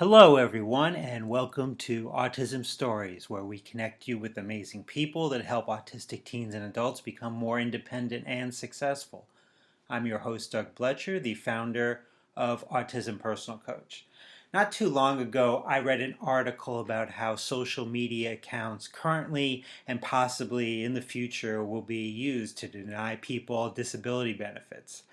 Hello, everyone, and welcome to Autism Stories, where we connect you with amazing people that help autistic teens and adults become more independent and successful. I'm your host, Doug Bletcher, the founder of Autism Personal Coach. Not too long ago, I read an article about how social media accounts currently and possibly in the future will be used to deny people disability benefits.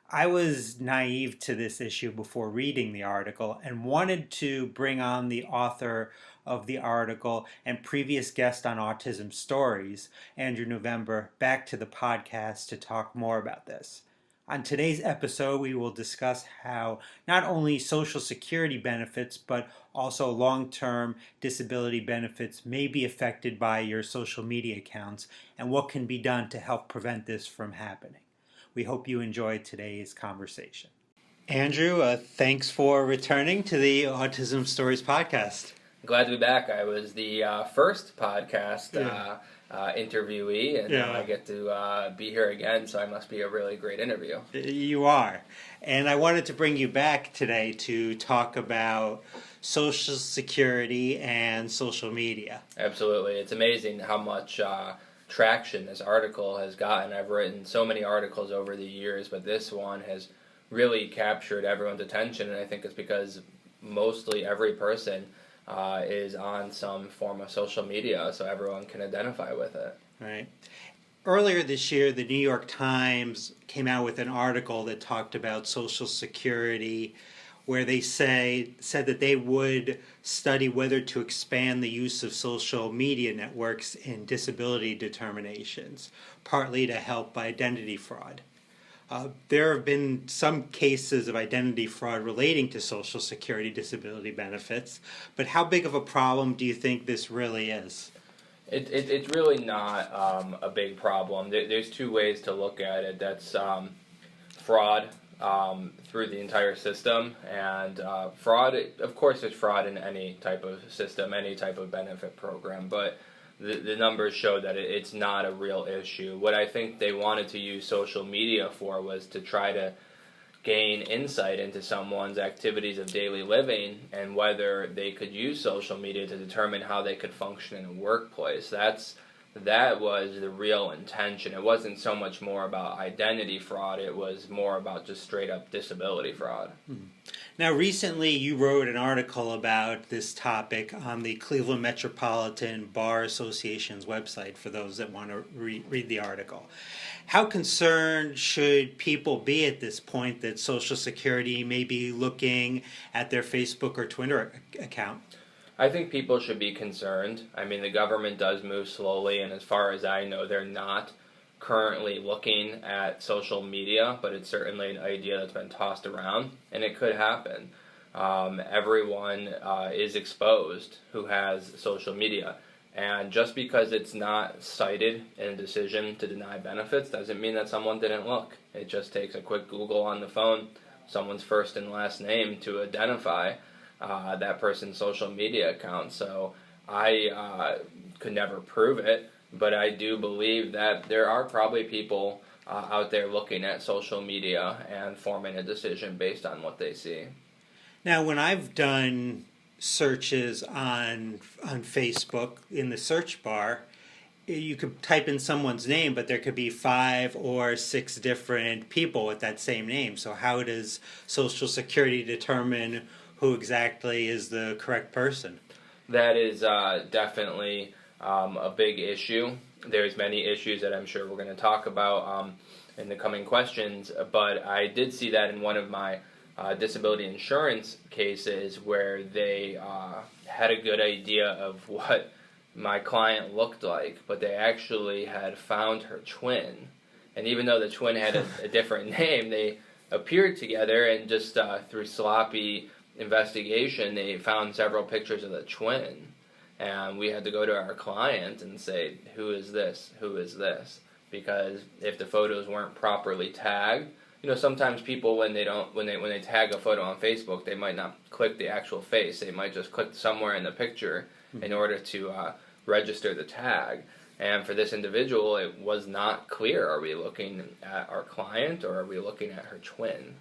I was naive to this issue before reading the article and wanted to bring on the author of the article and previous guest on Autism Stories, Andrew November, back to the podcast to talk more about this. On today's episode, we will discuss how not only Social Security benefits, but also long-term disability benefits may be affected by your social media accounts and what can be done to help prevent this from happening. We hope you enjoyed today's conversation. Andrew, thanks for returning to the Autism Stories podcast. Glad to be back. I was the first podcast interviewee, and now I get to be here again, so I must be a really great interview. You are. And I wanted to bring you back today to talk about Social Security and social media. Absolutely. It's amazing how much traction this article has gotten. I've written so many articles over the years, but this one has really captured everyone's attention, and I think it's because mostly every person is on some form of social media, so everyone can identify with it. Right. Earlier this year, the New York Times came out with an article that talked about Social Security, where they said that they would study whether to expand the use of social media networks in disability determinations, partly to help identity fraud. There have been some cases of identity fraud relating to Social Security disability benefits, but how big of a problem do you think this really is? It's really not a big problem. There's two ways to look at it. That's fraud through the entire system, and fraud, of course there's fraud in any type of system, any type of benefit program, but the numbers show that it's not a real issue. What I think they wanted to use social media for was to try to gain insight into someone's activities of daily living and whether they could use social media to determine how they could function in a workplace. That was the real intention. It wasn't so much more about identity fraud, it was more about just straight up disability fraud. Now, recently you wrote an article about this topic on the Cleveland Metropolitan Bar Association's website for those that want to read the article. How concerned should people be at this point that Social Security may be looking at their Facebook or Twitter account? I think people should be concerned. I mean, the government does move slowly, and as far as I know, they're not currently looking at social media, but it's certainly an idea that's been tossed around, and it could happen. Everyone is exposed who has social media, and just because it's not cited in a decision to deny benefits doesn't mean that someone didn't look. It just takes a quick Google on the phone, someone's first and last name to identify that person's social media account. So I could never prove it, but I do believe that there are probably people out there looking at social media and forming a decision based on what they see. Now, when I've done searches on Facebook in the search bar, you could type in someone's name, but there could be 5 or 6 different people with that same name. So how does Social Security determine who exactly is the correct person? That is definitely a big issue. There's many issues that I'm sure we're going to talk about in the coming questions, but I did see that in one of my disability insurance cases where they had a good idea of what my client looked like, but they actually had found her twin. And even though the twin had a different name, they appeared together, and just through sloppy investigation, they found several pictures of the twin. And we had to go to our client and say, who is this? Who is this? Because if the photos weren't properly tagged, sometimes people when they tag a photo on Facebook, they might not click the actual face. They might just click somewhere in the picture in order to register the tag. And for this individual, it was not clear. Are we looking at our client or are we looking at her twin?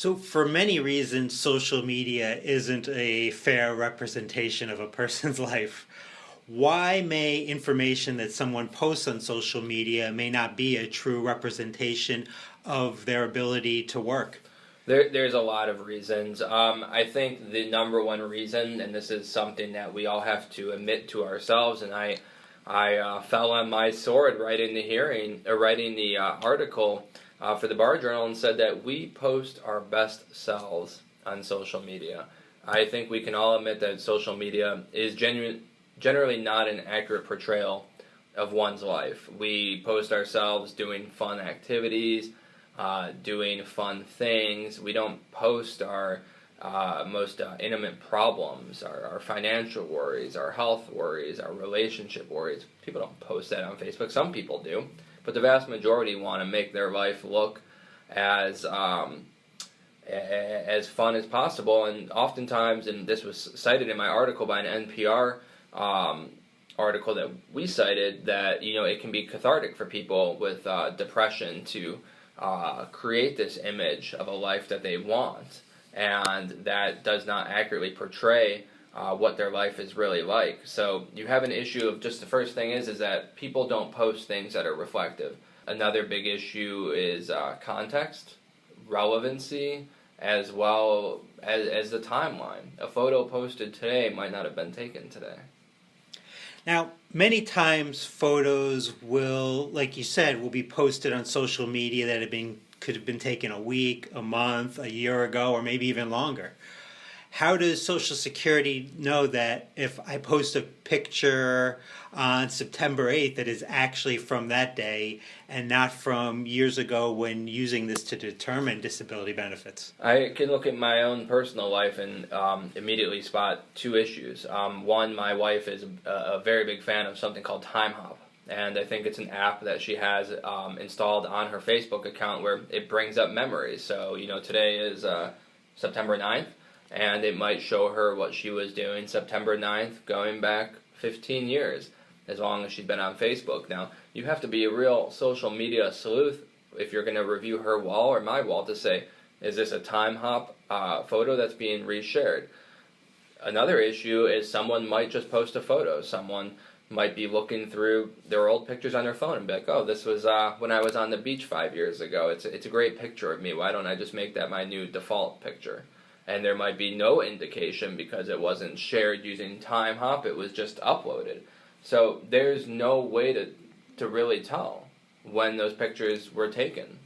So, for many reasons, social media isn't a fair representation of a person's life. Why may information that someone posts on social media may not be a true representation of their ability to work? There's a lot of reasons. I think the number one reason, and this is something that we all have to admit to ourselves, and I fell on my sword writing the article for the Bar Journal and said that we post our best selves on social media. I think we can all admit that social media is generally not an accurate portrayal of one's life. We post ourselves doing fun activities, doing fun things. We don't post our most intimate problems, our financial worries, our health worries, our relationship worries. People don't post that on Facebook. Some people do, but the vast majority want to make their life look as fun as possible. And oftentimes, and this was cited in my article by an NPR article that we cited, that it can be cathartic for people with depression to create this image of a life that they want, and that does not accurately portray what their life is really like. So you have an issue of just the first thing is that people don't post things that are reflective. Another big issue is context, relevancy, as well as the timeline. A photo posted today might not have been taken today. Now, many times photos will, like you said, will be posted on social media that could have been taken a week, a month, a year ago, or maybe even longer. How does Social Security know that if I post a picture on September 8th that is actually from that day and not from years ago when using this to determine disability benefits? I can look at my own personal life and immediately spot two issues. One, my wife is a very big fan of something called Time Hop. And I think it's an app that she has installed on her Facebook account where it brings up memories. So, today is September 9th. And it might show her what she was doing September 9th, going back 15 years, as long as she's been on Facebook. Now, you have to be a real social media sleuth if you're going to review her wall or my wall to say, is this a time hop photo that's being reshared? Another issue is someone might just post a photo. Someone might be looking through their old pictures on their phone and be like, oh, this was when I was on the beach 5 years ago. It's a great picture of me. Why don't I just make that my new default picture? And there might be no indication because it wasn't shared using Time Hop, it was just uploaded. So there's no way to really tell when those pictures were taken.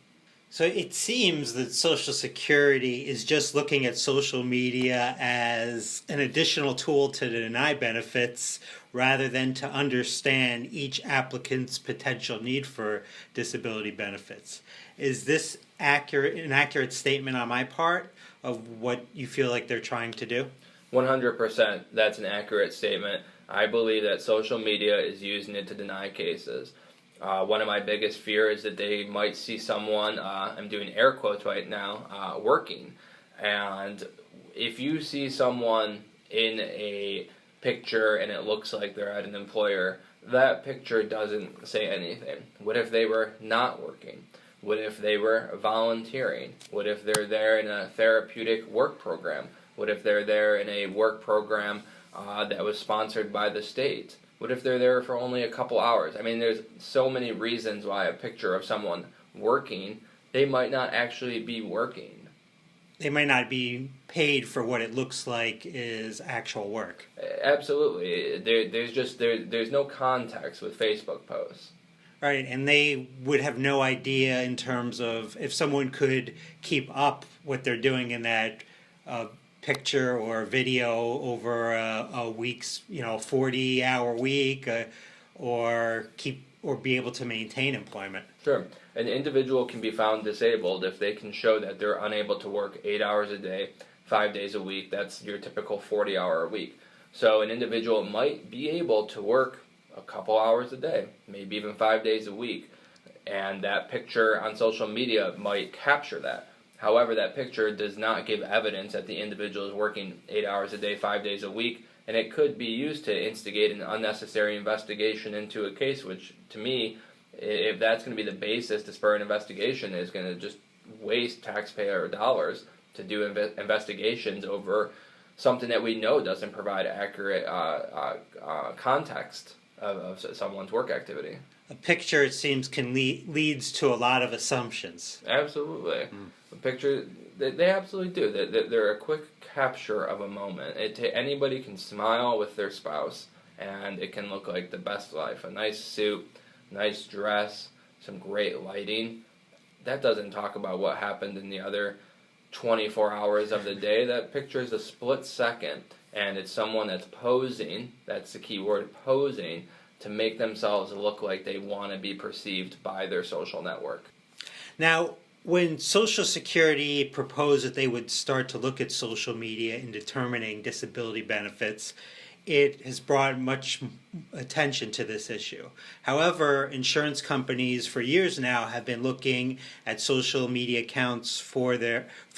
So it seems that Social Security is just looking at social media as an additional tool to deny benefits rather than to understand each applicant's potential need for disability benefits. Is this an accurate statement on my part of what you feel like they're trying to do? 100%. That's an accurate statement. I believe that social media is using it to deny cases. One of my biggest fears is that they might see someone, I'm doing air quotes right now, working. And if you see someone in a picture and it looks like they're at an employer, that picture doesn't say anything. What if they were not working? What if they were volunteering? What if they're there in a therapeutic work program? What if they're there in a work program that was sponsored by the state? What if they're there for only a couple hours? I mean, there's so many reasons why a picture of someone working, they might not actually be working. They might not be paid for what it looks like is actual work. Absolutely. There's no context with Facebook posts. Right, and they would have no idea in terms of if someone could keep up what they're doing in that picture or video over a week's 40-hour week, or be able to maintain employment. Sure, an individual can be found disabled if they can show that they're unable to work 8 hours a day, 5 days a week. That's your typical 40-hour week. So an individual might be able to work a couple hours a day, maybe even 5 days a week, and that picture on social media might capture that. However, that picture does not give evidence that the individual is working 8 hours a day, 5 days a week, and it could be used to instigate an unnecessary investigation into a case, which, to me, if that's going to be the basis to spur an investigation, is going to just waste taxpayer dollars to do investigations over something that we know doesn't provide accurate context of someone's work activity. A picture, it seems, leads to a lot of assumptions. Absolutely. A picture, they absolutely do. They're a quick capture of a moment. Anybody can smile with their spouse, and it can look like the best life. A nice suit, nice dress, some great lighting. That doesn't talk about what happened in the other 24 hours of the day. That picture is a split second, and it's someone that's posing, that's the key word, posing, to make themselves look like they want to be perceived by their social network. Now, when Social Security proposed that they would start to look at social media in determining disability benefits, it has brought much attention to this issue. However, insurance companies for years now have been looking at social media accounts for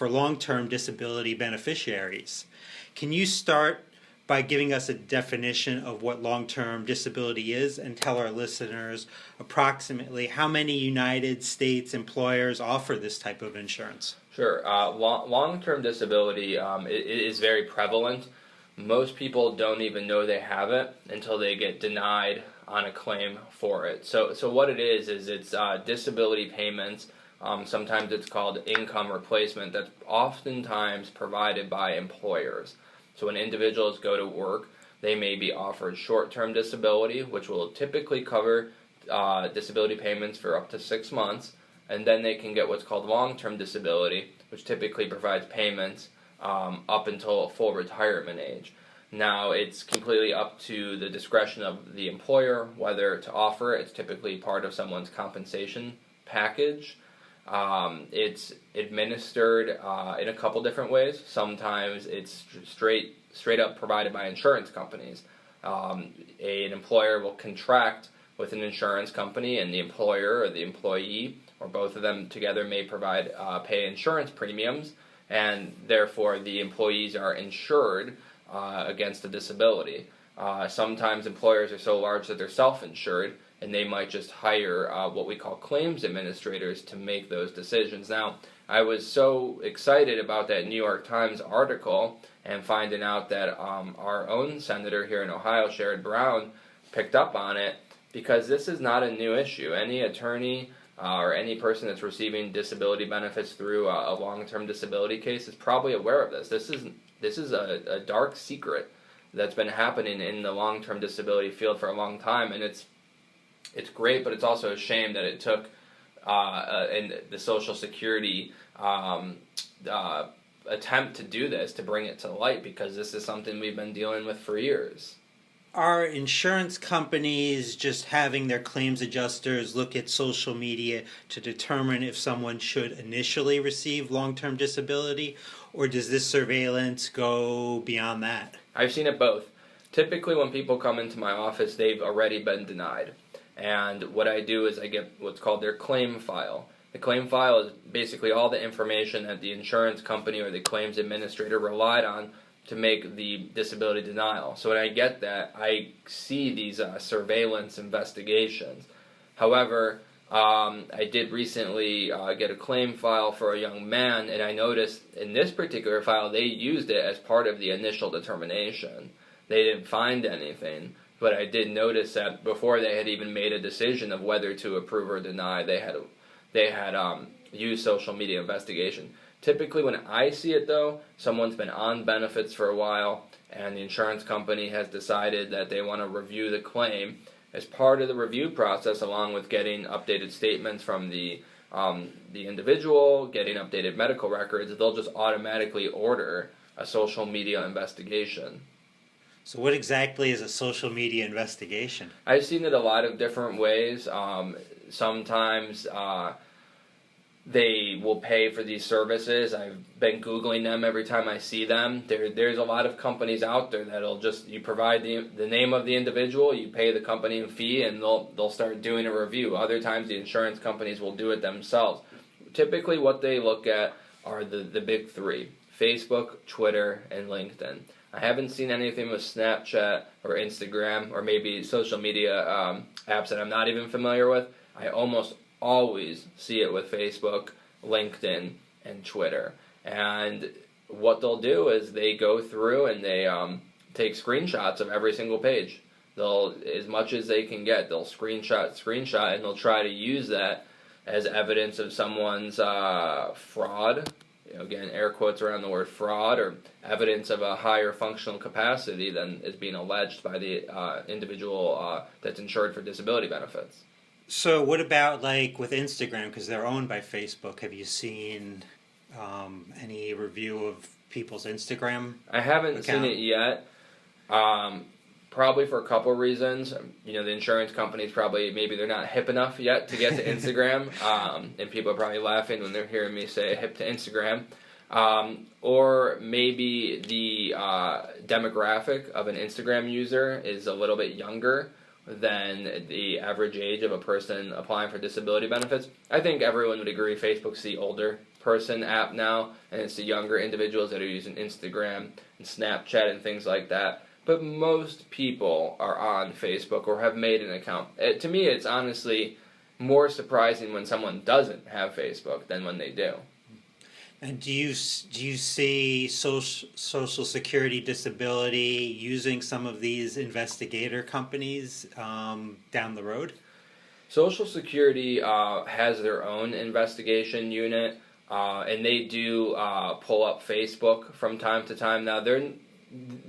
long-term disability beneficiaries. Can you start by giving us a definition of what long-term disability is and tell our listeners approximately how many United States employers offer this type of insurance? Sure. Long-term disability is very prevalent. Most people don't even know they have it until they get denied on a claim for it. So what it is it's disability payments. Sometimes it's called income replacement. That's oftentimes provided by employers. So when individuals go to work, they may be offered short-term disability, which will typically cover disability payments for up to 6 months, and then they can get what's called long-term disability, which typically provides payments up until full retirement age. Now, it's completely up to the discretion of the employer whether to offer it. It's typically part of someone's compensation package. It's administered in a couple different ways. Sometimes it's straight up provided by insurance companies. An employer will contract with an insurance company, and the employer or the employee, or both of them together, may pay insurance premiums, and therefore the employees are insured against a disability. Sometimes employers are so large that they're self-insured, and they might just hire what we call claims administrators to make those decisions. Now, I was so excited about that New York Times article and finding out that our own senator here in Ohio, Sherrod Brown, picked up on it, because this is not a new issue. Any attorney or any person that's receiving disability benefits through a long-term disability case is probably aware of this. This is a dark secret that's been happening in the long-term disability field for a long time, and it's great, but it's also a shame that it took in the Social Security attempt to do this, to bring it to light, because this is something we've been dealing with for years. Are insurance companies just having their claims adjusters look at social media to determine if someone should initially receive long-term disability, or does this surveillance go beyond that? I've seen it both. Typically when people come into my office, they've already been denied. And what I do is I get what's called their claim file. The claim file is basically all the information that the insurance company or the claims administrator relied on to make the disability denial. So when I get that, I see these surveillance investigations. However, I did recently get a claim file for a young man, and I noticed in this particular file they used it as part of the initial determination. They didn't find anything, but I did notice that before they had even made a decision of whether to approve or deny, they had used social media investigation. Typically when I see it, though, someone's been on benefits for a while, and the insurance company has decided that they want to review the claim. As part of the review process, along with getting updated statements from the individual, getting updated medical records, they'll just automatically order a social media investigation. So what exactly is a social media investigation? I've seen it a lot of different ways. Sometimes they will pay for these services. I've been Googling them every time I see them. There's a lot of companies out there that'll just, you provide the name of the individual, you pay the company a fee, and they'll start doing a review. Other times the insurance companies will do it themselves. Typically what they look at are the big three: Facebook, Twitter, and LinkedIn. I haven't seen anything with Snapchat or Instagram or maybe social media apps that I'm not even familiar with. I almost always see it with Facebook, LinkedIn, and Twitter. And what they'll do is they go through and they take screenshots of every single page. They'll, as much as they can get, they'll screenshot, and they'll try to use that as evidence of someone's fraud. Again, air quotes around the word fraud, or evidence of a higher functional capacity than is being alleged by the individual that's insured for disability benefits. So what about like with Instagram, because they're owned by Facebook? Have you seen any review of people's Instagram I haven't account? seen it yet. Probably for a couple of reasons. The insurance companies probably, maybe they're not hip enough yet to get to Instagram, and people are probably laughing when they're hearing me say hip to Instagram. Or maybe the demographic of an Instagram user is a little bit younger than the average age of a person applying for disability benefits. I think everyone would agree Facebook's the older person app now, and it's the younger individuals that are using Instagram and Snapchat and things like that. But most people are on Facebook or have made an account. To me, it's honestly more surprising when someone doesn't have Facebook than when they do. And do you see Social Security disability using some of these investigator companies down the road? Social Security has their own investigation unit, and they do pull up Facebook from time to time. Now,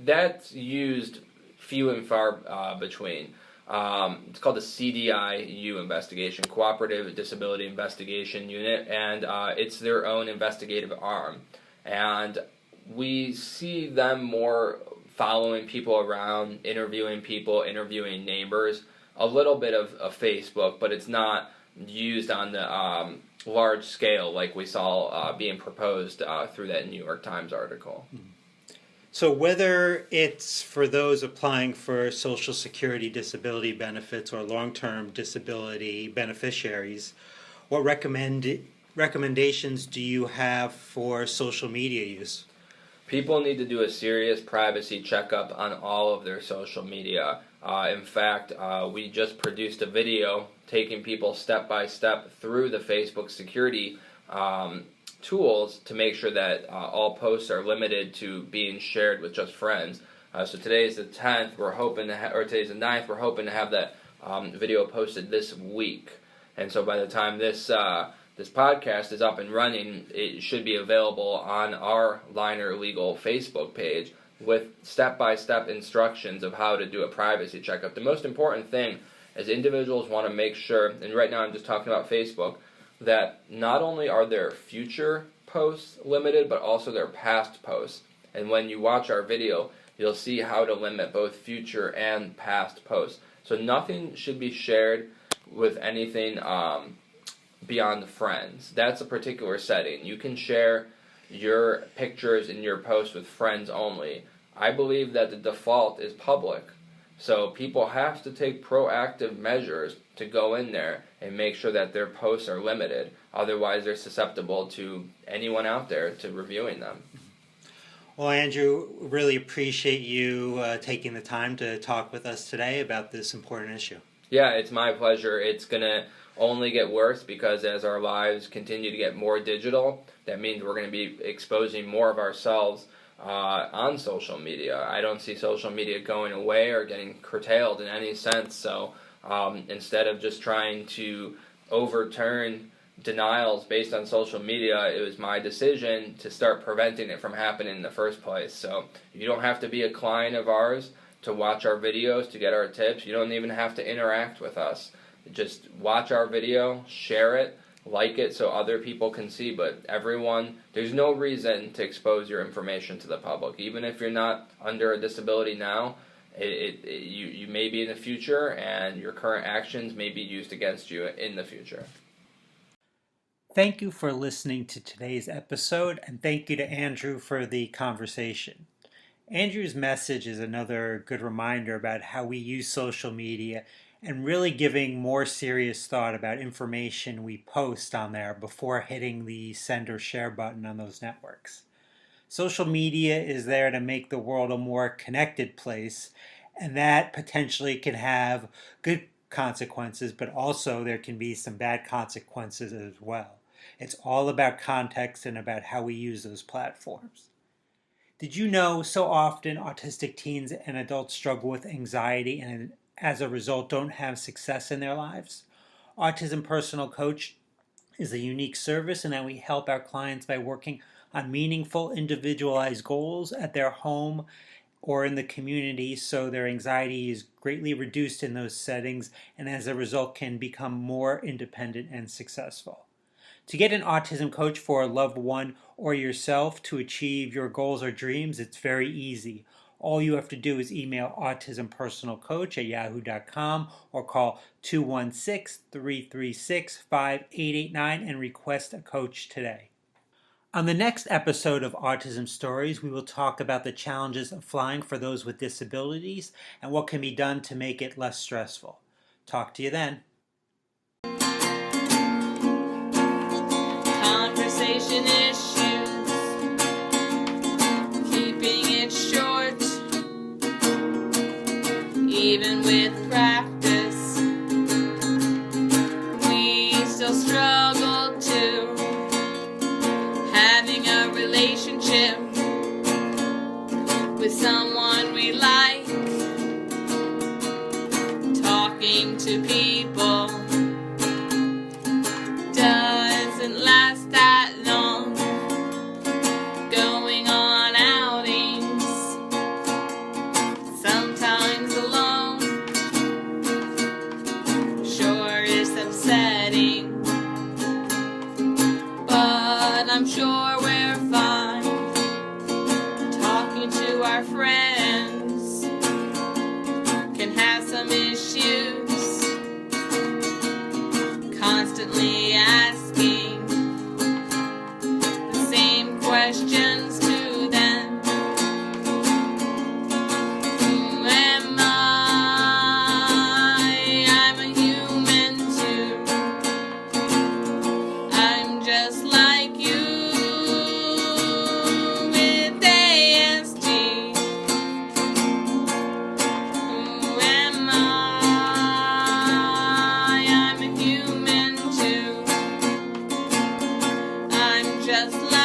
that's used few and far between. It's called the CDIU investigation, Cooperative Disability Investigation Unit, and it's their own investigative arm. And we see them more following people around, interviewing people, interviewing neighbors, a little bit of Facebook, but it's not used on the large scale like we saw being proposed through that New York Times article. Mm-hmm. So whether it's for those applying for Social Security disability benefits or long-term disability beneficiaries, what recommendations do you have for social media use? People need to do a serious privacy checkup on all of their social media. In fact, we just produced a video taking people step by step through the Facebook security tools to make sure that all posts are limited to being shared with just friends. So today's the 10th. We're hoping or today's the 9th. We're hoping to have that video posted this week. And so by the time this podcast is up and running, it should be available on our Liner Legal Facebook page with step-by-step instructions of how to do a privacy checkup. The most important thing is individuals want to make sure, and right now I'm just talking about Facebook, that not only are their future posts limited, but also their past posts. And when you watch our video, you'll see how to limit both future and past posts. So nothing should be shared with anything beyond friends. That's a particular setting. You can share your pictures and your posts with friends only. I believe that the default is public. So people have to take proactive measures to go in there and make sure that their posts are limited. Otherwise, they're susceptible to anyone out there to reviewing them. Well, Andrew, really appreciate you taking the time to talk with us today about this important issue. Yeah, it's my pleasure. It's going to only get worse because as our lives continue to get more digital, that means we're going to be exposing more of ourselves on social media. I don't see social media going away or getting curtailed in any sense. So instead of just trying to overturn denials based on social media, it was my decision to start preventing it from happening in the first place. So you don't have to be a client of ours to watch our videos, to get our tips. You don't even have to interact with us. Just watch our video, share it, like it so other people can see. But everyone, there's no reason to expose your information to the public. Even if you're not under a disability now, you may be in the future, and your current actions may be used against you in the future. Thank you for listening to today's episode, and thank you to Andrew for the conversation. Andrew's message is another good reminder about how we use social media and really giving more serious thought about information we post on there before hitting the send or share button on those networks. Social media is there to make the world a more connected place, and that potentially can have good consequences, but also there can be some bad consequences as well. It's all about context and about how we use those platforms. Did you know so often autistic teens and adults struggle with anxiety and as a result don't have success in their lives? Autism Personal Coach is a unique service in that we help our clients by working on meaningful, individualized goals at their home or in the community so their anxiety is greatly reduced in those settings and as a result can become more independent and successful. To get an autism coach for a loved one or yourself to achieve your goals or dreams, it's very easy. All you have to do is email autismpersonalcoach@yahoo.com or call 216-336-5889 and request a coach today. On the next episode of Autism Stories, we will talk about the challenges of flying for those with disabilities and what can be done to make it less stressful. Talk to you then. Conversation issues, keeping it short, even with practice, we still struggle to having a relationship with someone we like, talking to people doesn't last that long, going on outings, sometimes alone, sure is upsetting, but I'm sure we're fine, talking to our friends, can have some issues, constantly asking the same questions to them. Who am I? I'm a human too. I'm just like you with ASD. Who am I? I'm a human too. I'm just like